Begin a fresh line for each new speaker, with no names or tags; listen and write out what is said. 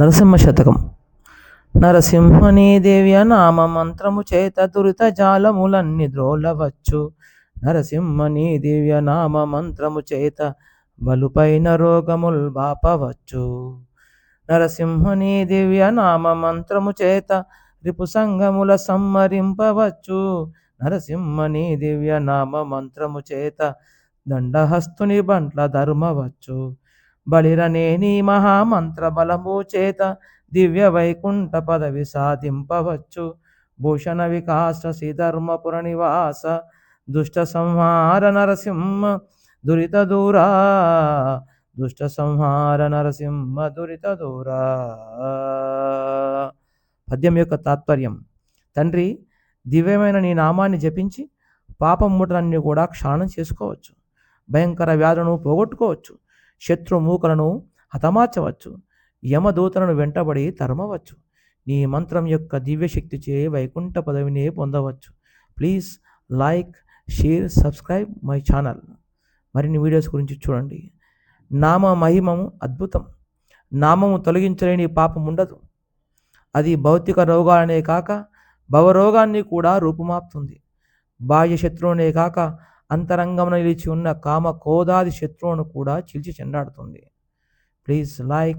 నరసింహ శతకం. నరసింహని దివ్య నామ మంత్రము చేత దురిత జాలములన్నీ ద్రోలవచ్చు. నరసింహని దివ్య నామ మంత్రము చేత బలుపైన రోగముల్ బాపవచ్చు. నరసింహని దివ్య నామ మంత్రము చేత రిపు సంగముల సమ్మరింపవచ్చు. నరసింహని దివ్య నామ మంత్రము చేత దండహస్తుని బంట్ల ధర్మవచ్చు. బలిరనేని మహామంత్ర బలము చేత దివ్య వైకుంఠ పదవి సాధింపవచ్చు. భూషణ వికాస శ్రీధర్మపుర నివాస దుష్ట సంహార నరసింహ దురిత దూరా. దుష్ట సంహార నరసింహ దురిత దూరా. పద్యం యొక్క తాత్పర్యం: తండ్రి, దివ్యమైన నీ నామాన్ని జపించి పాపం ముటలన్నీ కూడా క్షాళనం చేసుకోవచ్చు. భయంకర వ్యాధులను పోగొట్టుకోవచ్చు. శత్రు మూకలను హతమార్చవచ్చు. యమదూతలను వెంటబడి తరమవచ్చు. నీ మంత్రం యొక్క దివ్యశక్తిచే వైకుంఠ పదవిని పొందవచ్చు. Please like, share, subscribe my channel. మరిన్ని వీడియోస్ గురించి చూడండి. నామ మహిమము అద్భుతం. నామము తొలగించలేని పాపం ఉండదు. అది భౌతిక రోగాలనే కాక భవరోగాన్ని కూడా రూపుమాపుతుంది. బాహ్య శత్రువునే కాక అంతరంగమున నిలిచి ఉన్న కామ కోదాది శత్రువును కూడా చీల్చి చెండాడుతుంది. Please like,